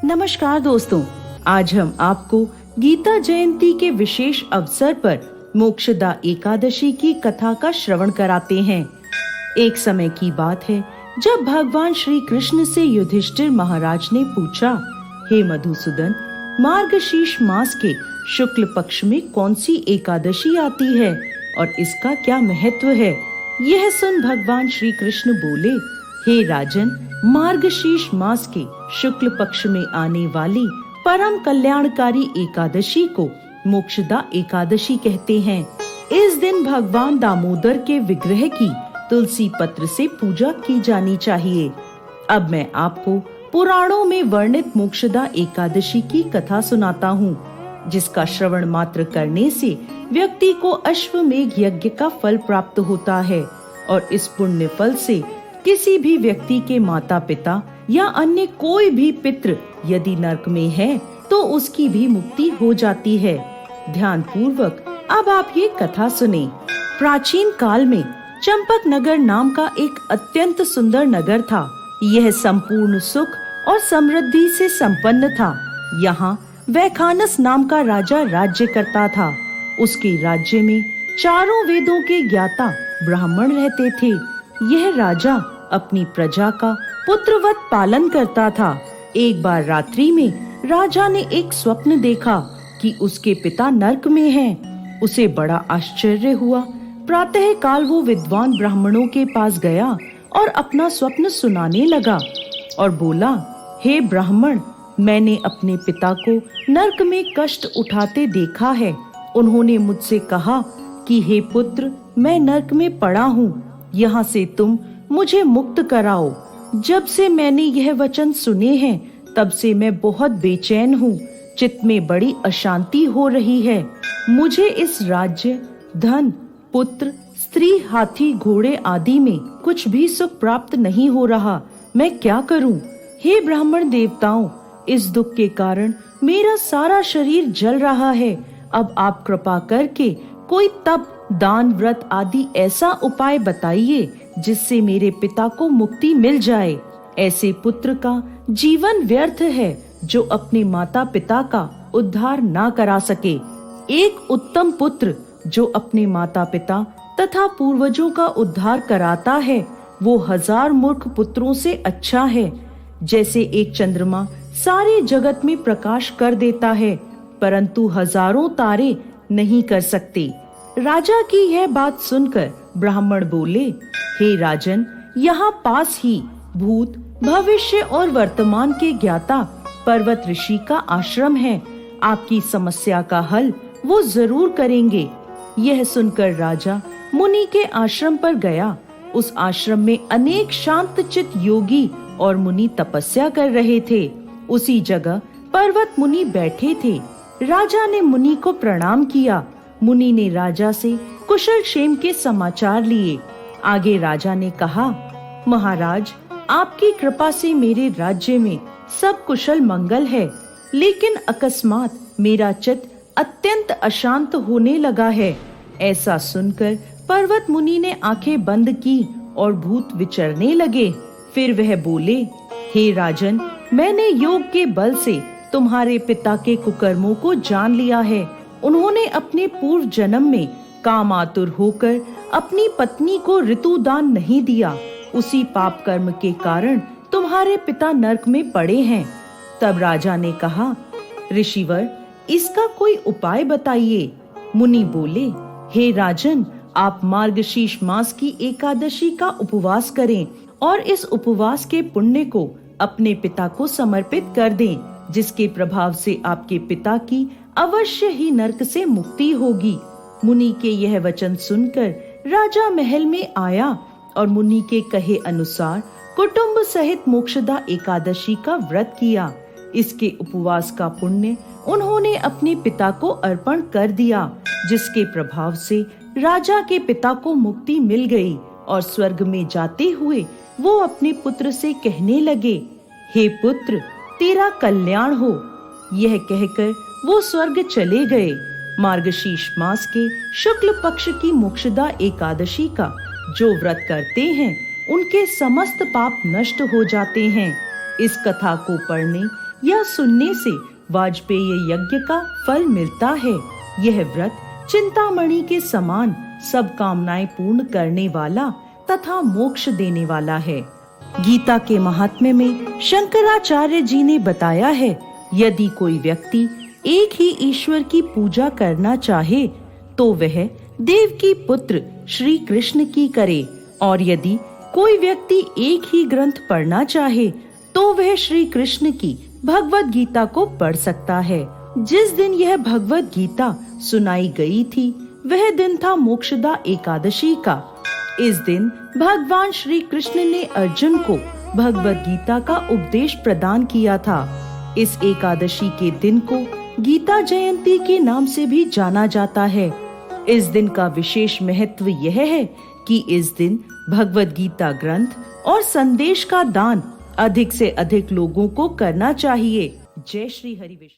नमस्कार दोस्तों, आज हम आपको गीता जयंती के विशेष अवसर पर मोक्षदा एकादशी की कथा का श्रवण कराते हैं। एक समय की बात है जब भगवान श्री कृष्ण से युधिष्ठिर महाराज ने पूछा, हे मधुसूदन, मार्गशीर्ष मास के शुक्ल पक्ष में कौन सी एकादशी आती है और इसका क्या महत्व है। यह सुन भगवान श्री कृष्ण बोले, हे राजन, मार्गशीर्ष मास के शुक्ल पक्ष में आने वाली परम कल्याणकारी एकादशी को मोक्षदा एकादशी कहते हैं। इस दिन भगवान दामोदर के विग्रह की तुलसी पत्र से पूजा की जानी चाहिए। अब मैं आपको पुराणों में वर्णित मोक्षदा एकादशी की कथा सुनाता हूँ, जिसका श्रवण मात्र करने से व्यक्ति को अश्वमेघ यज्ञ का फल प्राप्त होता है और इस पुण्य फल से किसी भी व्यक्ति के माता पिता या अन्य कोई भी पितृ यदि नरक में है तो उसकी भी मुक्ति हो जाती है। ध्यान पूर्वक अब आप ये कथा सुने। प्राचीन काल में चंपक नगर नाम का एक अत्यंत सुंदर नगर था। यह संपूर्ण सुख और समृद्धि से संपन्न था। यहाँ वैखानस नाम का राजा राज्य करता था। उसके राज्य में चारों वेदों के ज्ञाता ब्राह्मण रहते थे। यह राजा अपनी प्रजा का पुत्रवत पालन करता था। एक बार रात्रि में राजा ने एक स्वप्न देखा कि उसके पिता नरक में हैं। उसे बड़ा आश्चर्य हुआ। प्रातः काल वो विद्वान ब्राह्मणों के पास गया और अपना स्वप्न सुनाने लगा और बोला, हे ब्राह्मण, मैंने अपने पिता को नरक में कष्ट उठाते देखा है। उन्होंने मुझसे कहा कि हे पुत्र, मैं नरक में पड़ा हूँ, यहाँ से तुम मुझे मुक्त कराओ। जब से मैंने यह वचन सुने हैं तब से मैं बहुत बेचैन हूँ। चित्त में बड़ी अशांति हो रही है। मुझे इस राज्य, धन, पुत्र, स्त्री, हाथी, घोड़े आदि में कुछ भी सुख प्राप्त नहीं हो रहा। मैं क्या करूँ? हे ब्राह्मण देवताओं, इस दुख के कारण मेरा सारा शरीर जल रहा है। अब आप कृपा करके कोई तप, दान, व्रत आदि ऐसा उपाय बताइए जिससे मेरे पिता को मुक्ति मिल जाए। ऐसे पुत्र का जीवन व्यर्थ है जो अपने माता पिता का उद्धार ना करा सके। एक उत्तम पुत्र जो अपने माता पिता तथा पूर्वजों का उद्धार कराता है वो 1000 मूर्ख पुत्रों से अच्छा है। जैसे एक चंद्रमा सारे जगत में प्रकाश कर देता है परंतु हजारों तारे नहीं कर सकते। राजा की यह बात सुनकर ब्राह्मण बोले, हे राजन, यहाँ पास ही भूत, भविष्य और वर्तमान के ज्ञाता पर्वत ऋषि का आश्रम है। आपकी समस्या का हल वो जरूर करेंगे। यह सुनकर राजा मुनि के आश्रम पर गया। उस आश्रम में अनेक शांत चित्त योगी और मुनि तपस्या कर रहे थे। उसी जगह पर्वत मुनि बैठे थे। राजा ने मुनि को प्रणाम किया। मुनि ने राजा से कुशल क्षेम के समाचार लिए। आगे राजा ने कहा, महाराज, आपकी कृपा से मेरे राज्य में सब कुशल मंगल है, लेकिन अकस्मात मेरा चित्त अत्यंत अशांत होने लगा है। ऐसा सुनकर पर्वत मुनि ने आंखें बंद की और भूत विचरने लगे। फिर वह बोले, हे राजन, मैंने योग के बल से तुम्हारे पिता के कुकर्मों को जान लिया है। उन्होंने अपने पूर्व जन्म में काम आतुर होकर अपनी पत्नी को ऋतुदान नहीं दिया। उसी पाप कर्म के कारण तुम्हारे पिता नरक में पड़े हैं। तब राजा ने कहा, ऋषिवर, इसका कोई उपाय बताइए। मुनि बोले, हे राजन, आप मार्गशीर्ष मास की एकादशी का उपवास करें और इस उपवास के पुण्य को अपने पिता को समर्पित कर दें, जिसके प्रभाव से आपके पिता की अवश्य ही नरक से मुक्ति होगी। मुनि के यह वचन सुनकर राजा महल में आया और मुनि के कहे अनुसार कुटुंब सहित मोक्षदा एकादशी का व्रत किया। इसके उपवास का पुण्य उन्होंने अपने पिता को अर्पण कर दिया, जिसके प्रभाव से राजा के पिता को मुक्ति मिल गई और स्वर्ग में जाते हुए वो अपने पुत्र से कहने लगे, हे पुत्र, तेरा कल्याण हो। यह कहकर वो स्वर्ग चले गए। मार्गशीर्ष मास के शुक्ल पक्ष की मोक्षदा एकादशी का जो व्रत करते हैं उनके समस्त पाप नष्ट हो जाते हैं। इस कथा को पढ़ने यह सुनने से वाजपेय यज्ञ का फल मिलता है। यह व्रत चिंतामणि के समान सब कामनाएं पूर्ण करने वाला तथा मोक्ष देने वाला है। गीता के महात्म्य में शंकराचार्य जी ने बताया है, यदि कोई व्यक्ति एक ही ईश्वर की पूजा करना चाहे तो वह देव की पुत्र श्री कृष्ण की करे, और यदि कोई व्यक्ति एक ही ग्रंथ पढ़ना चाहे तो वह श्री कृष्ण की भगवत गीता को पढ़ सकता है। जिस दिन यह भगवत गीता सुनाई गई थी वह दिन था मोक्षदा एकादशी का। इस दिन भगवान श्री कृष्ण ने अर्जुन को भगवत गीता का उपदेश प्रदान किया था। इस एकादशी के दिन को गीता जयंती के नाम से भी जाना जाता है। इस दिन का विशेष महत्व यह है कि इस दिन भगवत गीता ग्रंथ और संदेश का दान अधिक से अधिक लोगों को करना चाहिए। जय श्री हरि विष्णु।